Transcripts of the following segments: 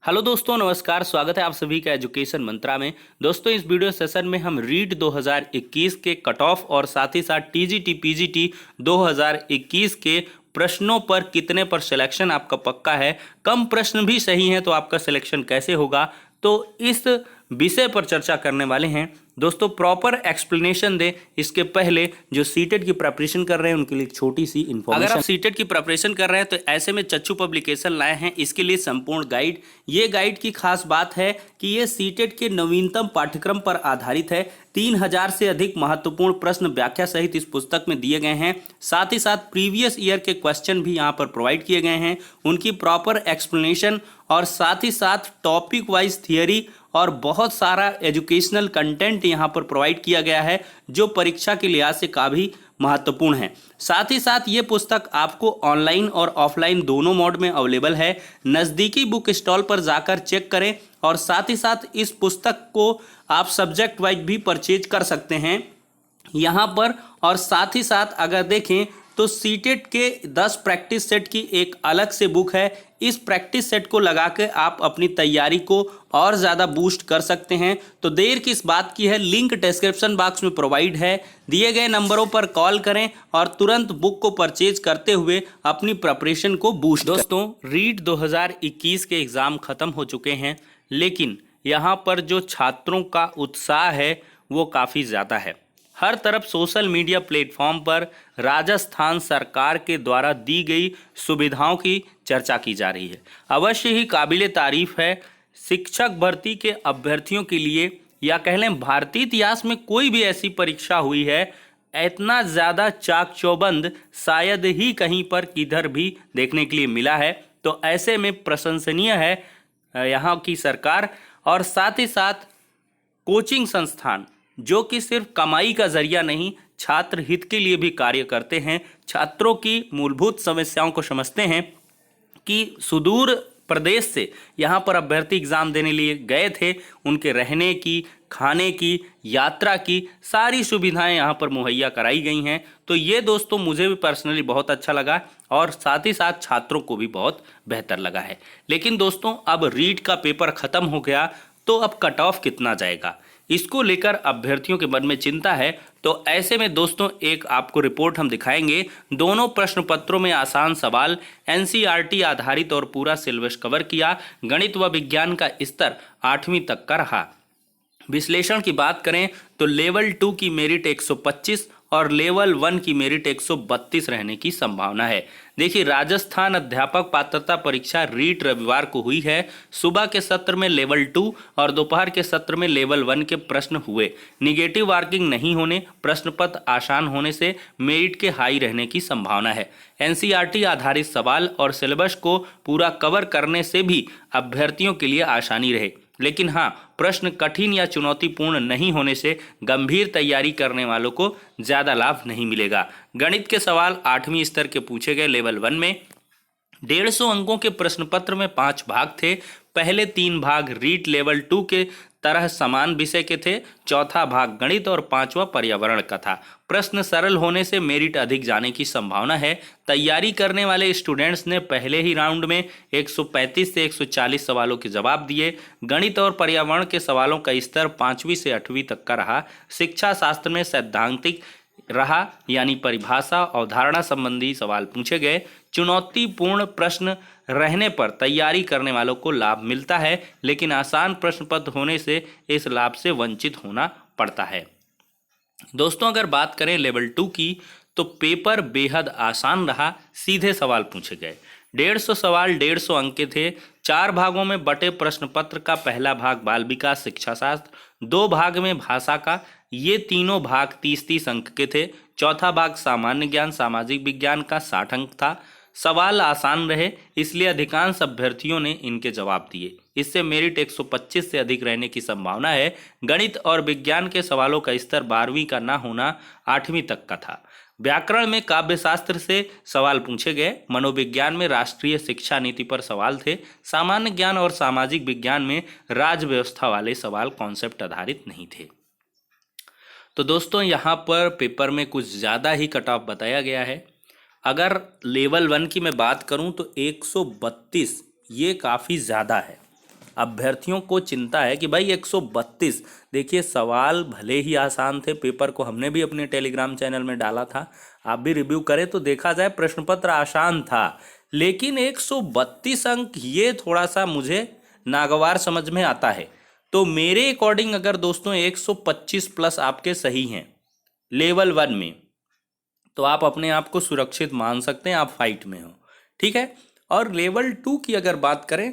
Hello दोस्तों, नमस्कार। स्वागत है आप सभी का एजुकेशन मंत्रा में। दोस्तों, इस वीडियो सेशन में हम रीट 2021 के कट ऑफ और साथ ही साथ टीजीटी पीजीटी 2021 के प्रश्नों पर कितने पर सिलेक्शन आपका पक्का है, कम प्रश्न भी सही हैं तो आपका सिलेक्शन कैसे होगा, तो इस विषय पर चर्चा करने वाले हैं। दोस्तों, प्रॉपर एक्सप्लेनेशन दे इसके पहले जो सीटेट की प्रिपरेशन कर रहे हैं उनके लिए एक छोटी सी इन्फॉर्मेशन। अगर आप सीटेट की प्रिपरेशन कर रहे हैं तो ऐसे में चच्चू पब्लिकेशन लाए हैं इसके लिए संपूर्ण गाइड। ये गाइड की खास बात है कि ये सीटेट के नवीनतम पाठ्यक्रम पर आधारित है। 3000 से अधिक महत्वपूर्ण प्रश्न व्याख्या सहित इस पुस्तक में दिए गए हैं। साथ ही साथ प्रीवियस ईयर के क्वेश्चन भी यहाँ पर प्रोवाइड किए गए हैं, उनकी प्रॉपर एक्सप्लेनेशन और साथ ही साथ टॉपिक वाइज थियरी और बहुत सारा एजुकेशनल कंटेंट यहाँ पर प्रोवाइड किया गया है जो परीक्षा के लिहाज से काफ़ी महत्वपूर्ण है। साथ ही साथ ये पुस्तक आपको ऑनलाइन और ऑफलाइन दोनों मोड में अवेलेबल है। नज़दीकी बुक स्टॉल पर जाकर चेक करें और साथ ही साथ इस पुस्तक को आप सब्जेक्ट वाइज भी परचेज कर सकते हैं यहाँ पर। और साथ ही साथ अगर देखें तो सीटेट के 10 प्रैक्टिस सेट की एक अलग से बुक है। इस प्रैक्टिस सेट को लगा के आप अपनी तैयारी को और ज़्यादा बूस्ट कर सकते हैं। तो देर किस बात की है, लिंक डिस्क्रिप्शन बॉक्स में प्रोवाइड है। दिए गए नंबरों पर कॉल करें और तुरंत बुक को परचेज करते हुए अपनी प्रिपरेशन को बूस्ट करें। दोस्तों, रीट 2021 के एग्ज़ाम ख़त्म हो चुके हैं, लेकिन यहाँ पर जो छात्रों का उत्साह है वो काफ़ी ज़्यादा है। हर तरफ सोशल मीडिया प्लेटफॉर्म पर राजस्थान सरकार के द्वारा दी गई सुविधाओं की चर्चा की जा रही है। अवश्य ही काबिले तारीफ है। शिक्षक भर्ती के अभ्यर्थियों के लिए या कह लें भारतीय इतिहास में कोई भी ऐसी परीक्षा हुई है इतना ज़्यादा चाक चौबंद शायद ही कहीं पर किधर भी देखने के लिए मिला है। तो ऐसे में प्रशंसनीय है यहाँ की सरकार। और साथ ही साथ कोचिंग संस्थान जो कि सिर्फ कमाई का जरिया नहीं, छात्र हित के लिए भी कार्य करते हैं, छात्रों की मूलभूत समस्याओं को समझते हैं कि सुदूर प्रदेश से यहाँ पर अभ्यर्थी एग्ज़ाम देने लिए गए थे, उनके रहने की, खाने की, यात्रा की सारी सुविधाएं यहाँ पर मुहैया कराई गई हैं। तो ये दोस्तों मुझे भी पर्सनली बहुत अच्छा लगा और साथ ही साथ छात्रों को भी बहुत बेहतर लगा है। लेकिन दोस्तों, अब रीट का पेपर ख़त्म हो गया तो अब कट ऑफ कितना जाएगा, इसको लेकर अभ्यर्थियों के मन में चिंता है। तो ऐसे में दोस्तों एक आपको रिपोर्ट हम दिखाएंगे। दोनों प्रश्न पत्रों में आसान सवाल, एनसीईआरटी आधारित और पूरा सिलेबस कवर किया। गणित व विज्ञान का स्तर 8वीं तक का रहा। विश्लेषण की बात करें तो लेवल 2 की मेरिट 125 और लेवल 1 की मेरिट 132 रहने की संभावना है। देखिए, राजस्थान अध्यापक पात्रता परीक्षा रीट रविवार को हुई है। सुबह के सत्र में लेवल 2 और दोपहर के सत्र में लेवल 1 के प्रश्न हुए। निगेटिव मार्किंग नहीं होने, प्रश्न पत्र आसान होने से मेरिट के हाई रहने की संभावना है। एनसीईआरटी आधारित सवाल और सिलेबस को पूरा कवर करने से भी अभ्यर्थियों के लिए आसानी रहे। लेकिन हाँ, प्रश्न कठिन या चुनौतीपूर्ण नहीं होने से गंभीर तैयारी करने वालों को ज़्यादा लाभ नहीं मिलेगा। गणित के सवाल 8वीं स्तर के पूछे गए। लेवल 1 में 150 अंकों के प्रश्न पत्र में 5 भाग थे। पहले 3 भाग रीट लेवल 2 के तरह समान विषय के थे, चौथा भाग गणित और 5वां पर्यावरण का था। प्रश्न सरल होने से मेरिट अधिक जाने की संभावना है। तैयारी करने वाले स्टूडेंट्स ने पहले ही राउंड में 135 से 140 सवालों के जवाब दिए। गणित और पर्यावरण के सवालों का स्तर 5वीं से 8वीं तक का रहा। शिक्षा शास्त्र में सैद्धांतिक रहा, यानी परिभाषा अवधारणा संबंधी सवाल पूछे गए। चुनौतीपूर्ण प्रश्न रहने पर तैयारी करने वालों को लाभ मिलता है, लेकिन आसान प्रश्न पत्र होने से इस लाभ से वंचित होना पड़ता है। दोस्तों, अगर बात करें लेवल 2 की तो पेपर बेहद आसान रहा। सीधे सवाल पूछे गए। 150 सवाल 150 अंक के थे। 4 भागों में बटे प्रश्न पत्र का पहला भाग बाल विकास शिक्षा शास्त्र, 2 भाग में भाषा का, ये तीनों भाग 30-30 अंक के थे। चौथा भाग सामान्य ज्ञान सामाजिक विज्ञान का 60 अंक था। सवाल आसान रहे, इसलिए अधिकांश अभ्यर्थियों ने इनके जवाब दिए। इससे मेरिट 125 से अधिक रहने की संभावना है। गणित और विज्ञान के सवालों का स्तर 12वीं का ना होना 8वीं तक का था। व्याकरण में काव्यशास्त्र से सवाल पूछे गए। मनोविज्ञान में राष्ट्रीय शिक्षा नीति पर सवाल थे। सामान्य ज्ञान और सामाजिक विज्ञान में राज्य व्यवस्था वाले सवाल कॉन्सेप्ट आधारित नहीं थे। तो दोस्तों, यहाँ पर पेपर में कुछ ज़्यादा ही कट ऑफ बताया गया है। अगर लेवल 1 की मैं बात करूं तो 132 ये काफ़ी ज़्यादा है। अभ्यर्थियों को चिंता है कि भाई 132, देखिए सवाल भले ही आसान थे, पेपर को हमने भी अपने टेलीग्राम चैनल में डाला था, आप भी रिव्यू करें तो देखा जाए प्रश्न पत्र आसान था, लेकिन 132 अंक ये थोड़ा सा मुझे नागवार समझ में आता है। तो मेरे अकॉर्डिंग अगर दोस्तों 125 प्लस आपके सही हैं लेवल 1 में, तो आप अपने आप को सुरक्षित मान सकते हैं, आप फाइट में हो, ठीक है। और लेवल 2 की अगर बात करें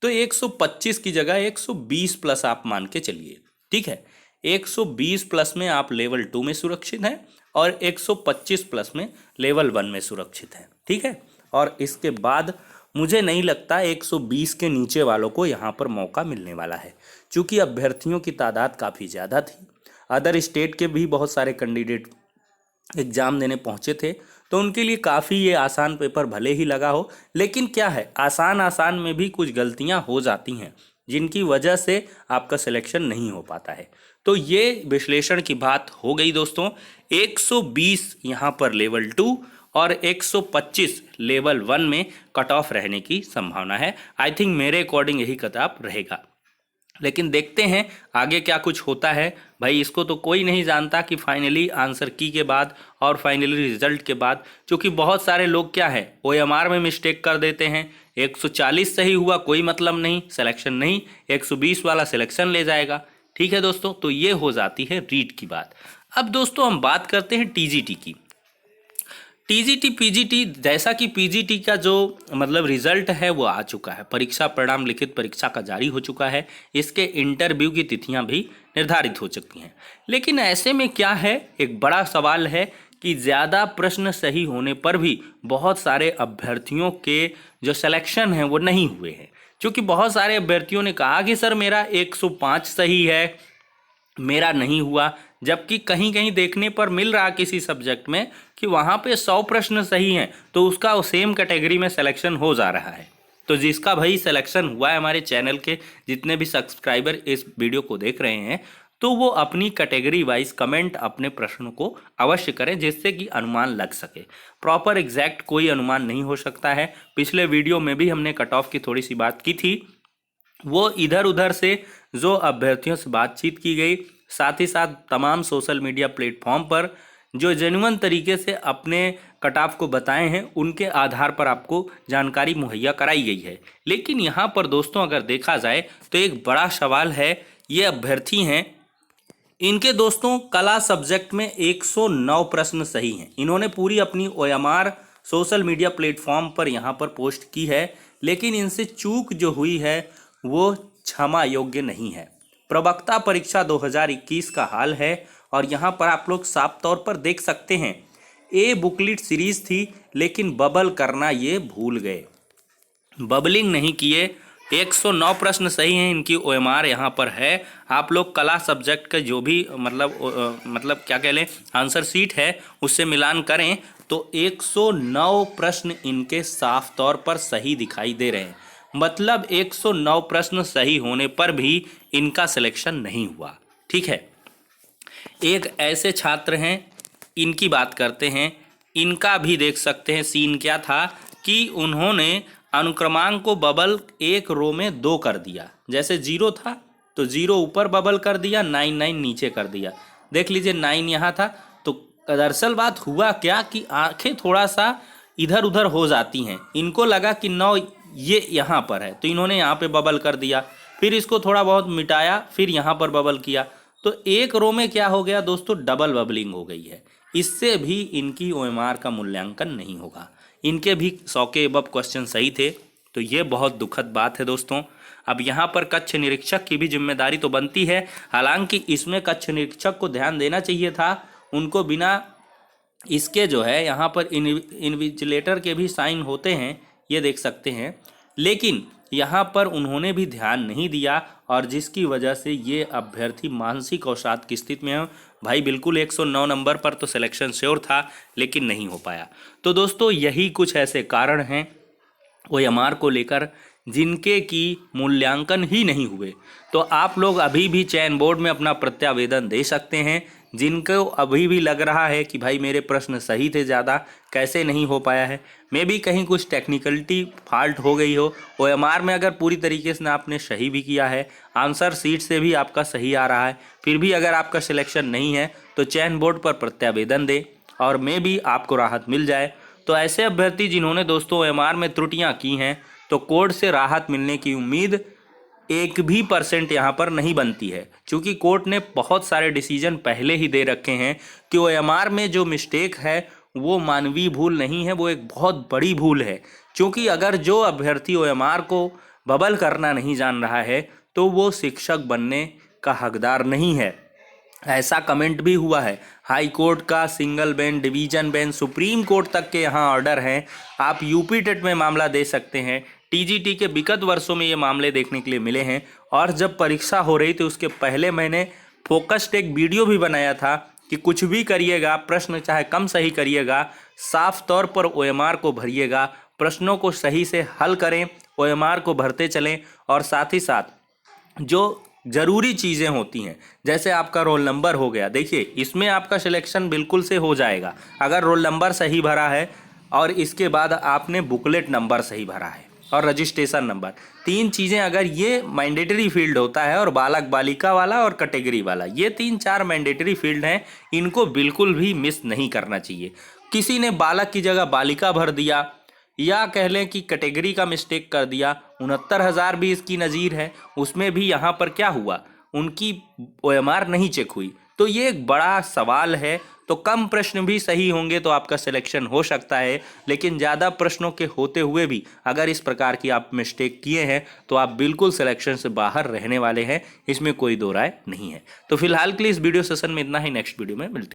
तो 125 की जगह 120 प्लस आप मान के चलिए, ठीक है। 120 प्लस में आप लेवल 2 में सुरक्षित हैं और 125 प्लस में लेवल 1 में सुरक्षित हैं, ठीक है। और इसके बाद मुझे नहीं लगता 120 के नीचे वालों को यहाँ पर मौका मिलने वाला है, क्योंकि अभ्यर्थियों की तादाद काफ़ी ज़्यादा थी। अदर स्टेट के भी बहुत सारे कैंडिडेट एग्ज़ाम देने पहुँचे थे, तो उनके लिए काफ़ी ये आसान पेपर भले ही लगा हो, लेकिन क्या है, आसान में भी कुछ गलतियां हो जाती हैं जिनकी वजह से आपका सिलेक्शन नहीं हो पाता है। तो ये विश्लेषण की बात हो गई दोस्तों। 120 यहाँ पर लेवल 2 और 125 लेवल 1 में कट ऑफ रहने की संभावना है। आई थिंक मेरे अकॉर्डिंग यही कट ऑफ रहेगा, लेकिन देखते हैं आगे क्या कुछ होता है। भाई इसको तो कोई नहीं जानता कि फाइनली आंसर की के बाद और फाइनली रिजल्ट के बाद, क्योंकि बहुत सारे लोग क्या है OMR में मिस्टेक कर देते हैं। 140 सही हुआ कोई मतलब नहीं, सिलेक्शन नहीं, 120 वाला सिलेक्शन ले जाएगा, ठीक है दोस्तों। तो ये हो जाती है रीट की बात। अब दोस्तों हम बात करते हैं TGT की। TGT PGT, जैसा कि PGT का जो मतलब रिजल्ट है वो आ चुका है, परीक्षा परिणाम लिखित परीक्षा का जारी हो चुका है, इसके इंटरव्यू की तिथियां भी निर्धारित हो चुकी हैं। लेकिन ऐसे में क्या है, एक बड़ा सवाल है कि ज़्यादा प्रश्न सही होने पर भी बहुत सारे अभ्यर्थियों के जो सिलेक्शन हैं वो नहीं हुए हैं, क्योंकि बहुत सारे अभ्यर्थियों ने कहा कि सर मेरा 105 सही है, मेरा नहीं हुआ, जबकि कहीं कहीं देखने पर मिल रहा किसी सब्जेक्ट में कि वहाँ पे 100 प्रश्न सही हैं, तो उसका सेम कैटेगरी में सिलेक्शन हो जा रहा है। तो जिसका भाई सिलेक्शन हुआ है, हमारे चैनल के जितने भी सब्सक्राइबर इस वीडियो को देख रहे हैं, तो वो अपनी कैटेगरी वाइज कमेंट अपने प्रश्न को अवश्य करें, जिससे कि अनुमान लग सके। प्रॉपर एग्जैक्ट कोई अनुमान नहीं हो सकता है। पिछले वीडियो में भी हमने कट ऑफ की थोड़ी सी बात की थी, वो इधर उधर से जो अभ्यर्थियों से बातचीत की गई, साथ ही साथ तमाम सोशल मीडिया प्लेटफॉर्म पर जो जेन्युइन तरीके से अपने कट ऑफ को बताए हैं, उनके आधार पर आपको जानकारी मुहैया कराई गई है। लेकिन यहाँ पर दोस्तों अगर देखा जाए तो एक बड़ा सवाल है, ये अभ्यर्थी हैं, इनके दोस्तों कला सब्जेक्ट में 109 प्रश्न सही हैं। इन्होंने पूरी अपनी OMR सोशल मीडिया प्लेटफॉर्म पर यहाँ पर पोस्ट की है, लेकिन इनसे चूक जो हुई है वो क्षमा योग्य नहीं है। प्रवक्ता परीक्षा 2021 का हाल है, और यहाँ पर आप लोग साफ तौर पर देख सकते हैं, ए बुकलेट सीरीज थी लेकिन बबल करना ये भूल गए, बबलिंग नहीं किए। 109 प्रश्न सही हैं, इनकी OMR यहाँ पर है। आप लोग कला सब्जेक्ट का जो भी मतलब क्या कह लें आंसर शीट है उससे मिलान करें तो 109 प्रश्न इनके साफ तौर पर सही दिखाई दे रहे हैं। मतलब 109 प्रश्न सही होने पर भी इनका सिलेक्शन नहीं हुआ, ठीक है। एक ऐसे छात्र हैं, इनकी बात करते हैं, इनका भी देख सकते हैं सीन क्या था कि उन्होंने अनुक्रमांक को बबल एक रो में 2 कर दिया। जैसे 0 था तो 0 ऊपर बबल कर दिया, 9 नीचे कर दिया। देख लीजिए 9 यहाँ था। तो दरअसल बात हुआ क्या कि आंखें थोड़ा सा इधर उधर हो जाती हैं, इनको लगा कि 9 ये यहाँ पर है, तो इन्होंने यहाँ पे बबल कर दिया, फिर इसको थोड़ा बहुत मिटाया, फिर यहाँ पर बबल किया, तो एक रो में क्या हो गया दोस्तों, डबल बबलिंग हो गई है। इससे भी इनकी OMR का मूल्यांकन नहीं होगा। इनके भी 100 के अबव क्वेश्चन सही थे, तो ये बहुत दुखद बात है दोस्तों। अब यहाँ पर कक्ष निरीक्षक की भी जिम्मेदारी तो बनती है, हालांकि इसमें कक्ष निरीक्षक को ध्यान देना चाहिए था, उनको बिना इसके जो है यहाँ पर इन्विजिलेटर के भी साइन होते हैं, ये देख सकते हैं, लेकिन यहाँ पर उन्होंने भी ध्यान नहीं दिया, और जिसकी वजह से ये अभ्यर्थी मानसिक अवसाद की स्थिति में है। भाई बिल्कुल 109 नंबर पर तो सिलेक्शन श्योर था, लेकिन नहीं हो पाया। तो दोस्तों यही कुछ ऐसे कारण हैं OMR को लेकर जिनके की मूल्यांकन ही नहीं हुए। तो आप लोग अभी भी चयन बोर्ड में अपना प्रत्यावेदन दे सकते हैं, जिनको अभी भी लग रहा है कि भाई मेरे प्रश्न सही थे ज़्यादा, कैसे नहीं हो पाया है, मे भी कहीं कुछ टेक्निकलिटी फॉल्ट हो गई हो। OMR में अगर पूरी तरीके से आपने सही भी किया है, आंसर सीट से भी आपका सही आ रहा है, फिर भी अगर आपका सिलेक्शन नहीं है तो चयन बोर्ड पर प्रत्यावेदन दे और मे भी आपको राहत मिल जाए। तो ऐसे अभ्यर्थी जिन्होंने दोस्तों OMR में त्रुटियां की हैं, तो कोर्ट से राहत मिलने की उम्मीद 1% यहाँ पर नहीं बनती है, क्योंकि कोर्ट ने बहुत सारे डिसीजन पहले ही दे रखे हैं कि OMR में जो मिस्टेक है वो मानवीय भूल नहीं है, वो एक बहुत बड़ी भूल है। क्योंकि अगर जो अभ्यर्थी OMR को बबल करना नहीं जान रहा है तो वो शिक्षक बनने का हकदार नहीं है। ऐसा कमेंट भी हुआ है। हाई कोर्ट का, single bench, division bench, supreme court तक के यहाँ ऑर्डर हैं। आप यूपी टेट में मामला दे सकते हैं। टीजीटी के विगत वर्षों में ये मामले देखने के लिए मिले हैं। और जब परीक्षा हो रही थी उसके पहले मैंने फोकस्ड एक वीडियो भी बनाया था कि कुछ भी करिएगा, प्रश्न चाहे कम सही करिएगा, साफ तौर पर OMR को भरिएगा, प्रश्नों को सही से हल करें, OMR को भरते चलें। और साथ ही साथ जो ज़रूरी चीज़ें होती हैं, जैसे आपका रोल नंबर हो गया, देखिए इसमें आपका सिलेक्शन बिल्कुल से हो जाएगा अगर रोल नंबर सही भरा है और इसके बाद आपने बुकलेट नंबर सही भरा है और रजिस्ट्रेशन नंबर। 3 चीज़ें अगर ये मैंडेटरी फील्ड होता है, और बालक बालिका वाला और कैटेगरी वाला, ये 3-4 मैंडेटरी फील्ड हैं, इनको बिल्कुल भी मिस नहीं करना चाहिए। किसी ने बालक की जगह बालिका भर दिया या कह लें कि कैटेगरी का मिस्टेक कर दिया, 69,000 भी इसकी नज़ीर है, उसमें भी यहाँ पर क्या हुआ, उनकी OMR नहीं चेक हुई। तो ये एक बड़ा सवाल है। तो कम प्रश्न भी सही होंगे तो आपका सिलेक्शन हो सकता है, लेकिन ज़्यादा प्रश्नों के होते हुए भी अगर इस प्रकार की आप मिस्टेक किए हैं तो आप बिल्कुल सिलेक्शन से बाहर रहने वाले हैं, इसमें कोई दो राय नहीं है। तो फिलहाल के लिए इस वीडियो सेशन में इतना ही, नेक्स्ट वीडियो में मिलते हैं।